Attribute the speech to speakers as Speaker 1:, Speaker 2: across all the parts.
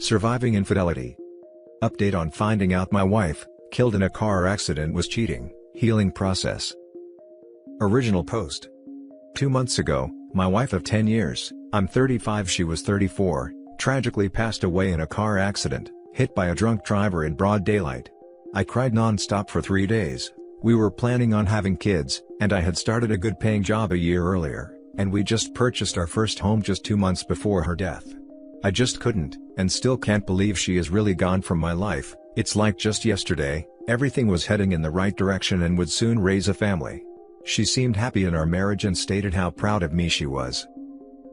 Speaker 1: Surviving infidelity. Update on finding out my wife, killed in a car accident, was cheating, healing process. Original post. 2 months ago, my wife of 10 years, I'm 35, she was 34, tragically passed away in a car accident, hit by a drunk driver in broad daylight. I cried non-stop for 3 days. We were planning on having kids, and I had started a good-paying job a year earlier, and we just purchased our first home just 2 months before her death. I just couldn't, and still can't believe she is really gone from my life. It's like just yesterday, everything was heading in the right direction and would soon raise a family. She seemed happy in our marriage and stated how proud of me she was.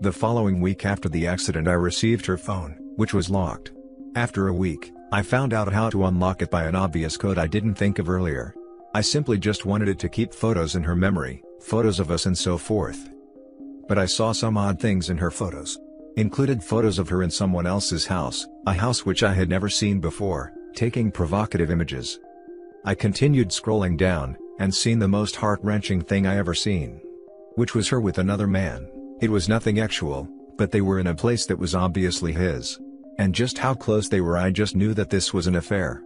Speaker 1: The following week after the accident, I received her phone, which was locked. After a week, I found out how to unlock it by an obvious code I didn't think of earlier. I simply just wanted it to keep photos in her memory, photos of us and so forth. But I saw some odd things in her photos. Included photos of her in someone else's house, a house which I had never seen before, taking provocative images. I continued scrolling down, and seen the most heart-wrenching thing I ever seen. Which was her with another man. It was nothing actual, but they were in a place that was obviously his. And just how close they were, I just knew that this was an affair.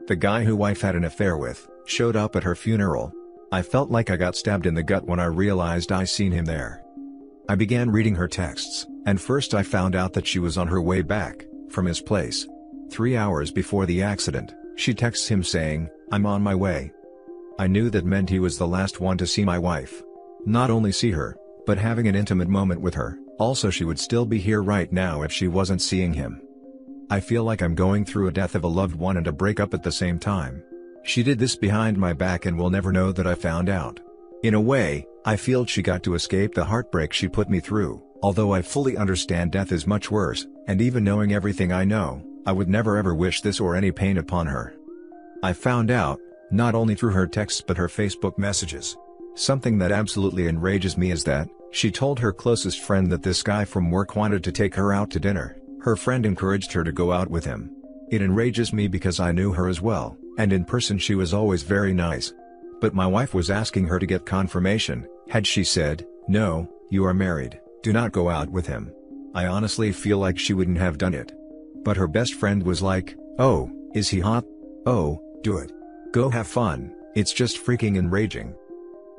Speaker 1: The guy who wife had an affair with, showed up at her funeral. I felt like I got stabbed in the gut when I realized I seen him there. I began reading her texts, and first I found out that she was on her way back, from his place. 3 hours before the accident, she texts him saying, "I'm on my way." I knew that meant he was the last one to see my wife. Not only see her, but having an intimate moment with her, also she would still be here right now if she wasn't seeing him. I feel like I'm going through a death of a loved one and a breakup at the same time. She did this behind my back and will never know that I found out. In a way, I feel she got to escape the heartbreak she put me through, although I fully understand death is much worse, and even knowing everything I know, I would never ever wish this or any pain upon her. I found out, not only through her texts but her Facebook messages. Something that absolutely enrages me is that, she told her closest friend that this guy from work wanted to take her out to dinner. Her friend encouraged her to go out with him. It enrages me because I knew her as well, and in person she was always very nice. But my wife was asking her to get confirmation. Had she said, "No, you are married, do not go out with him," I honestly feel like she wouldn't have done it. But her best friend was like, "Oh, is he hot? Oh, do it. Go have fun." It's just freaking enraging.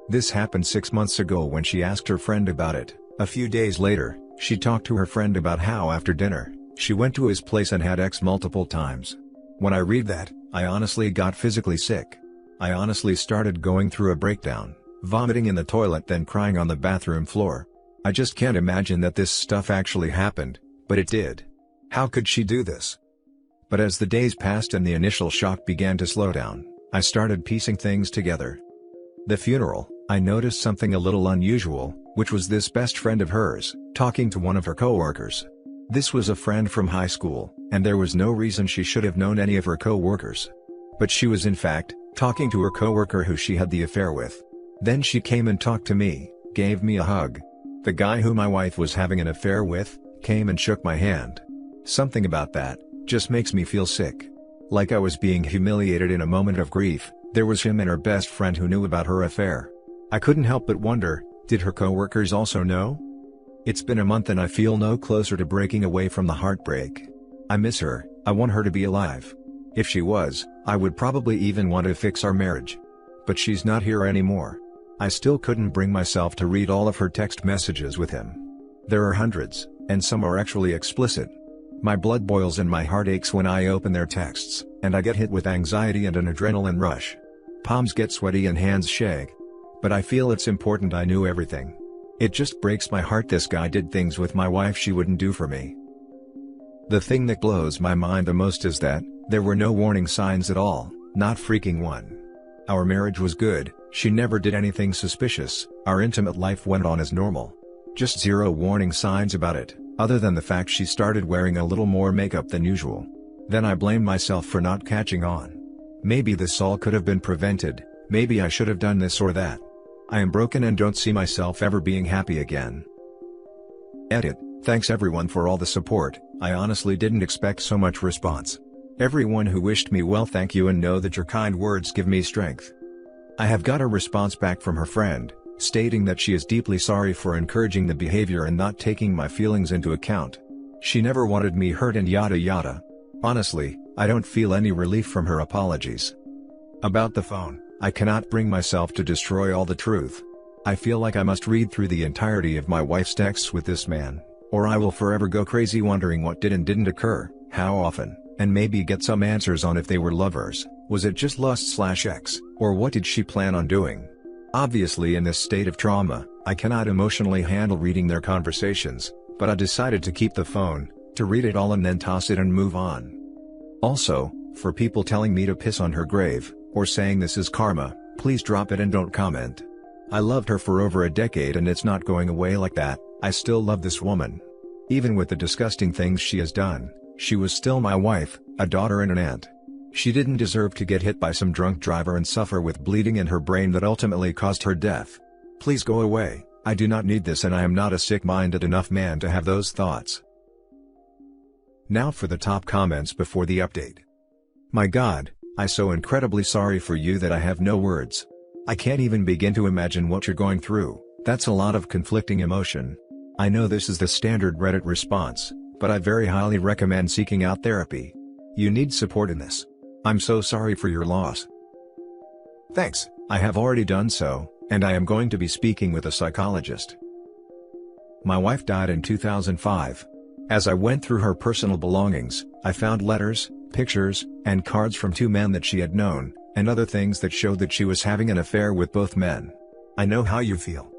Speaker 1: This happened 6 months ago when she asked her friend about it. A few days later, she talked to her friend about how after dinner, she went to his place and had sex multiple times. When I read that, I honestly got physically sick. I honestly started going through a breakdown, vomiting in the toilet then crying on the bathroom floor. I just can't imagine that this stuff actually happened, but it did. How could she do this? But as the days passed and the initial shock began to slow down, I started piecing things together. The funeral, I noticed something a little unusual, which was this best friend of hers, talking to one of her coworkers. This was a friend from high school, and there was no reason she should have known any of her coworkers. But she was in fact, talking to her coworker who she had the affair with. Then she came and talked to me, gave me a hug. The guy who my wife was having an affair with, came and shook my hand. Something about that, just makes me feel sick. Like I was being humiliated in a moment of grief. There was him and her best friend who knew about her affair. I couldn't help but wonder, did her coworkers also know? It's been a month and I feel no closer to breaking away from the heartbreak. I miss her, I want her to be alive. If she was, I would probably even want to fix our marriage. But she's not here anymore. I still couldn't bring myself to read all of her text messages with him. There are hundreds, and some are actually explicit. My blood boils and my heart aches when I open their texts, and I get hit with anxiety and an adrenaline rush. Palms get sweaty and hands shake. But I feel it's important I knew everything. It just breaks my heart this guy did things with my wife she wouldn't do for me. The thing that blows my mind the most is that, there were no warning signs at all, not freaking one. Our marriage was good, she never did anything suspicious, our intimate life went on as normal. Just zero warning signs about it, other than the fact she started wearing a little more makeup than usual. Then I blame myself for not catching on. Maybe this all could have been prevented, maybe I should have done this or that. I am broken and don't see myself ever being happy again. Edit. Thanks everyone for all the support, I honestly didn't expect so much response. Everyone who wished me well, thank you and know that your kind words give me strength. I have got a response back from her friend, stating that she is deeply sorry for encouraging the behavior and not taking my feelings into account. She never wanted me hurt and yada yada. Honestly, I don't feel any relief from her apologies. About the phone, I cannot bring myself to destroy all the truth. I feel like I must read through the entirety of my wife's texts with this man, or I will forever go crazy wondering what did and didn't occur, how often, and maybe get some answers on if they were lovers, was it just lust/X, or what did she plan on doing? Obviously in this state of trauma, I cannot emotionally handle reading their conversations, but I decided to keep the phone, to read it all and then toss it and move on. Also, for people telling me to piss on her grave, or saying this is karma, please drop it and don't comment. I loved her for over a decade and it's not going away like that. I still love this woman. Even with the disgusting things she has done, she was still my wife, a daughter and an aunt. She didn't deserve to get hit by some drunk driver and suffer with bleeding in her brain that ultimately caused her death. Please go away, I do not need this and I am not a sick-minded enough man to have those thoughts. Now for the top comments before the update. My God, I'm so incredibly sorry for you that I have no words. I can't even begin to imagine what you're going through. That's a lot of conflicting emotion. I know this is the standard Reddit response, but I very highly recommend seeking out therapy. You need support in this. I'm so sorry for your loss. Thanks, I have already done so, and I am going to be speaking with a psychologist. My wife died in 2005. As I went through her personal belongings, I found letters, pictures, and cards from 2 men that she had known, and other things that showed that she was having an affair with both men. I know how you feel.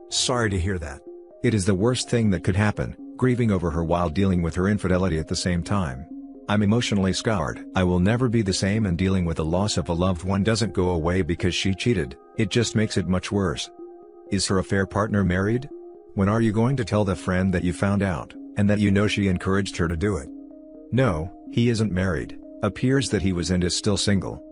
Speaker 1: Sorry to hear that. It is the worst thing that could happen, grieving over her while dealing with her infidelity at the same time. I'm emotionally scarred. I will never be the same, and dealing with the loss of a loved one doesn't go away because she cheated, it just makes it much worse. Is her affair partner married? When are you going to tell the friend that you found out, and that you know she encouraged her to do it? No, he isn't married. Appears that he was and is still single.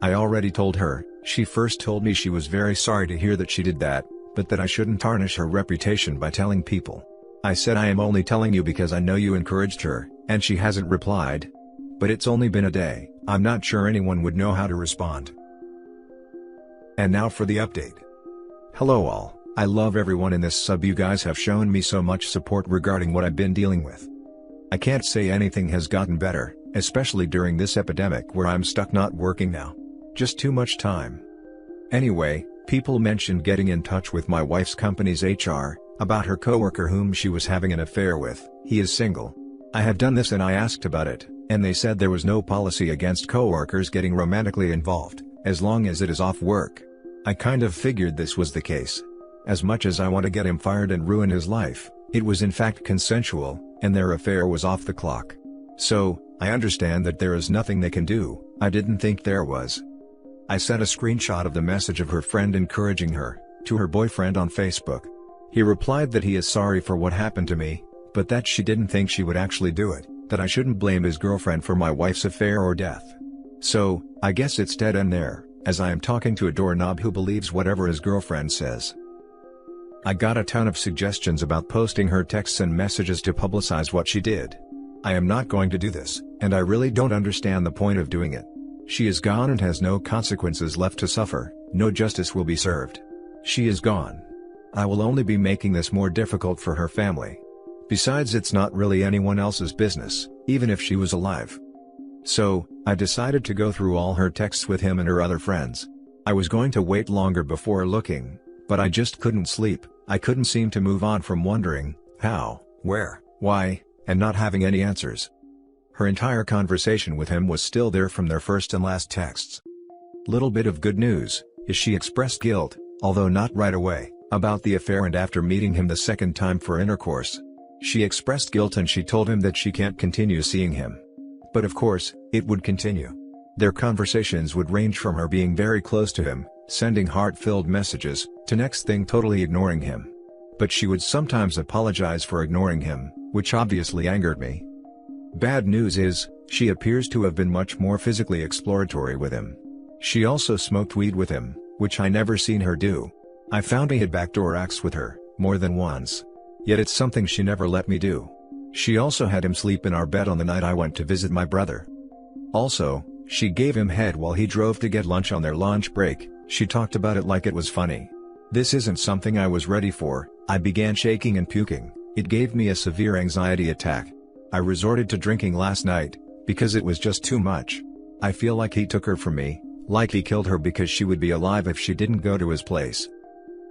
Speaker 1: I already told her. She first told me she was very sorry to hear that she did that, but that I shouldn't tarnish her reputation by telling people. I said I am only telling you because I know you encouraged her, and she hasn't replied. But it's only been a day, I'm not sure anyone would know how to respond. And now for the update. Hello all, I love everyone in this sub. You guys have shown me so much support regarding what I've been dealing with. I can't say anything has gotten better, especially during this epidemic where I'm stuck not working now. Just too much time. Anyway, people mentioned getting in touch with my wife's company's HR, about her coworker whom she was having an affair with. He is single. I have done this and I asked about it, and they said there was no policy against coworkers getting romantically involved, as long as it is off work. I kind of figured this was the case. As much as I want to get him fired and ruin his life, it was in fact consensual, and their affair was off the clock. So, I understand that there is nothing they can do. I didn't think there was. I sent a screenshot of the message of her friend encouraging her, to her boyfriend on Facebook. He replied that he is sorry for what happened to me, but that she didn't think she would actually do it, that I shouldn't blame his girlfriend for my wife's affair or death. So, I guess it's dead end there, as I am talking to a doorknob who believes whatever his girlfriend says. I got a ton of suggestions about posting her texts and messages to publicize what she did. I am not going to do this, and I really don't understand the point of doing it. She is gone and has no consequences left to suffer, no justice will be served. She is gone. I will only be making this more difficult for her family. Besides, it's not really anyone else's business, even if she was alive. So, I decided to go through all her texts with him and her other friends. I was going to wait longer before looking, but I just couldn't sleep. I couldn't seem to move on from wondering, how, where, why, and not having any answers. Her entire conversation with him was still there from their first and last texts. Little bit of good news, is she expressed guilt, although not right away, about the affair and after meeting him the second time for intercourse. She expressed guilt and she told him that she can't continue seeing him. But of course, it would continue. Their conversations would range from her being very close to him, sending heart-filled messages, to next thing totally ignoring him. But she would sometimes apologize for ignoring him, which obviously angered me. Bad news is, she appears to have been much more physically exploratory with him. She also smoked weed with him, which I never seen her do. I found he had backdoor acts with her, more than once. Yet it's something she never let me do. She also had him sleep in our bed on the night I went to visit my brother. Also, she gave him head while he drove to get lunch on their lunch break. She talked about it like it was funny. This isn't something I was ready for. I began shaking and puking. It gave me a severe anxiety attack. I resorted to drinking last night, because it was just too much. I feel like he took her from me, like he killed her because she would be alive if she didn't go to his place.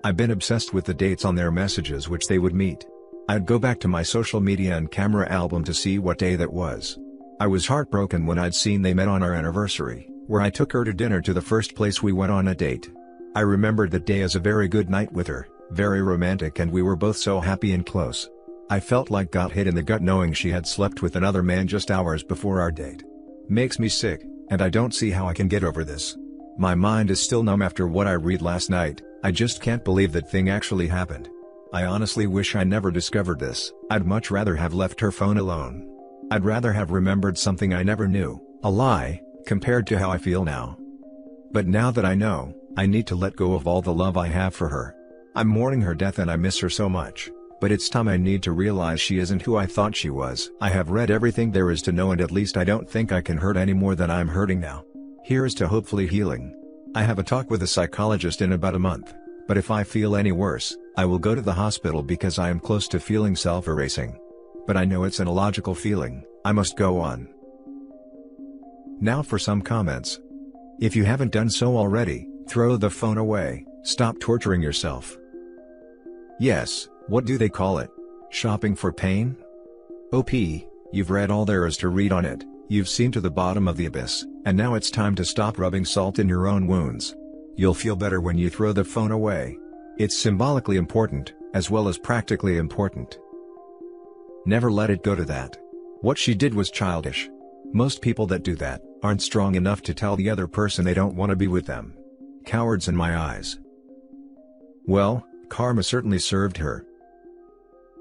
Speaker 1: I've been obsessed with the dates on their messages which they would meet. I'd go back to my social media and camera album to see what day that was. I was heartbroken when I'd seen they met on our anniversary, where I took her to dinner to the first place we went on a date. I remembered that day as a very good night with her, very romantic, and we were both so happy and close. I felt like got hit in the gut knowing she had slept with another man just hours before our date. Makes me sick, and I don't see how I can get over this. My mind is still numb after what I read last night. I just can't believe that thing actually happened. I honestly wish I never discovered this. I'd much rather have left her phone alone. I'd rather have remembered something I never knew, a lie, compared to how I feel now. But now that I know, I need to let go of all the love I have for her. I'm mourning her death and I miss her so much. But it's time I need to realize she isn't who I thought she was. I have read everything there is to know, and at least I don't think I can hurt any more than I'm hurting now. Here's to hopefully healing. I have a talk with a psychologist in about a month, but if I feel any worse, I will go to the hospital because I am close to feeling self-erasing. But I know it's an illogical feeling. I must go on. Now for some comments. If you haven't done so already, throw the phone away, stop torturing yourself. Yes. What do they call it? Shopping for pain? OP, you've read all there is to read on it, you've seen to the bottom of the abyss, and now it's time to stop rubbing salt in your own wounds. You'll feel better when you throw the phone away. It's symbolically important, as well as practically important. Never let it go to that. What she did was childish. Most people that do that, aren't strong enough to tell the other person they don't want to be with them. Cowards in my eyes. Well, karma certainly served her.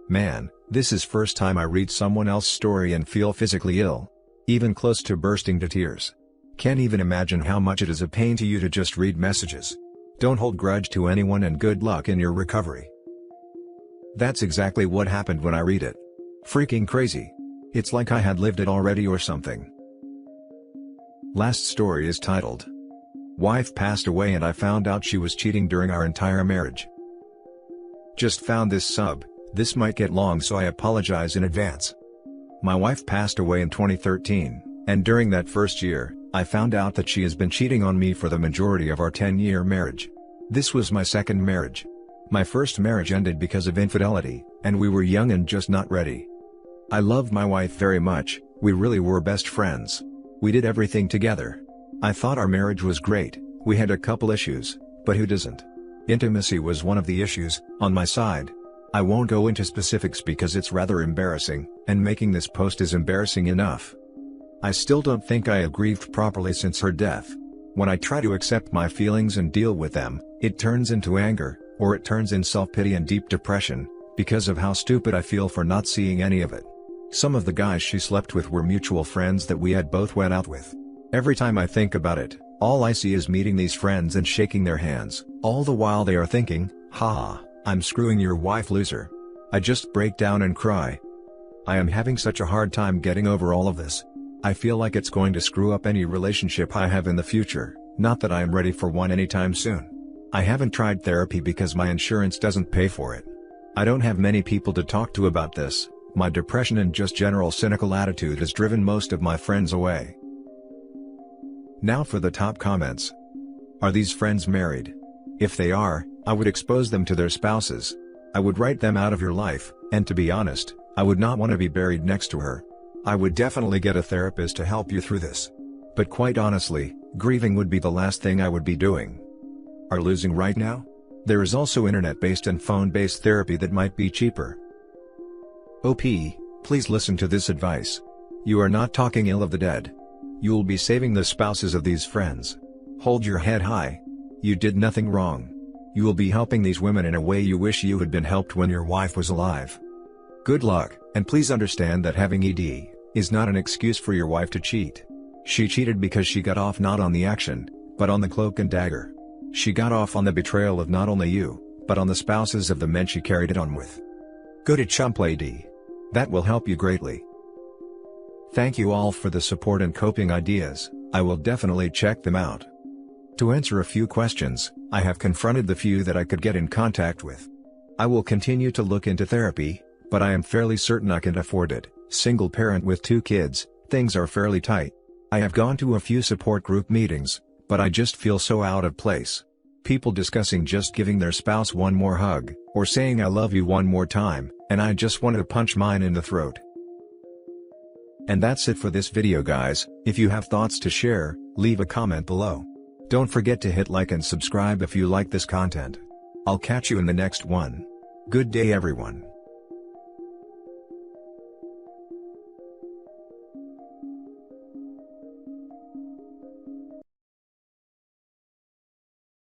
Speaker 1: Man, this is first time I read someone else's story and feel physically ill. Even close to bursting to tears. Can't even imagine how much it is a pain to you to just read messages. Don't hold grudge to anyone and good luck in your recovery. That's exactly what happened when I read it. Freaking crazy. It's like I had lived it already or something. Last story is titled, Wife passed away and I found out she was cheating during our entire marriage. Just found this sub. This might get long, so I apologize in advance. My wife passed away in 2013, and during that first year, I found out that she has been cheating on me for the majority of our 10-year marriage. This was my second marriage. My first marriage ended because of infidelity, and we were young and just not ready. I loved my wife very much, we really were best friends. We did everything together. I thought our marriage was great, we had a couple issues, but who doesn't? Intimacy was one of the issues, on my side. I won't go into specifics because it's rather embarrassing, and making this post is embarrassing enough. I still don't think I have grieved properly since her death. When I try to accept my feelings and deal with them, it turns into anger, or it turns in self-pity and deep depression, because of how stupid I feel for not seeing any of it. Some of the guys she slept with were mutual friends that we had both went out with. Every time I think about it, all I see is meeting these friends and shaking their hands, all the while they are thinking, haha, I'm screwing your wife, loser. I just break down and cry. I am having such a hard time getting over all of this. I feel like it's going to screw up any relationship I have in the future, not that I am ready for one anytime soon. I haven't tried therapy because my insurance doesn't pay for it. I don't have many people to talk to about this. My depression and just general cynical attitude has driven most of my friends away. Now for the top comments. Are these friends married? If they are, I would expose them to their spouses. I would write them out of your life, and to be honest, I would not want to be buried next to her. I would definitely get a therapist to help you through this. But quite honestly, grieving would be the last thing I would be doing. Are losing right now? There is also internet-based and phone-based therapy that might be cheaper. OP, please listen to this advice. You are not talking ill of the dead. You will be saving the spouses of these friends. Hold your head high. You did nothing wrong. You will be helping these women in a way you wish you had been helped when your wife was alive. Good luck, and please understand that having ED is not an excuse for your wife to cheat. She cheated because she got off not on the action, but on the cloak and dagger. She got off on the betrayal of not only you, but on the spouses of the men she carried it on with. Go to Chump Lady. That will help you greatly. Thank you all for the support and coping ideas. I will definitely check them out. To answer a few questions, I have confronted the few that I could get in contact with. I will continue to look into therapy, but I am fairly certain I can afford it. Single parent with 2 kids, things are fairly tight. I have gone to a few support group meetings, but I just feel so out of place. People discussing just giving their spouse one more hug, or saying I love you one more time, and I just want to punch mine in the throat. And that's it for this video guys. If you have thoughts to share, leave a comment below. Don't forget to hit like and subscribe if you like this content. I'll catch you in the next one. Good day everyone.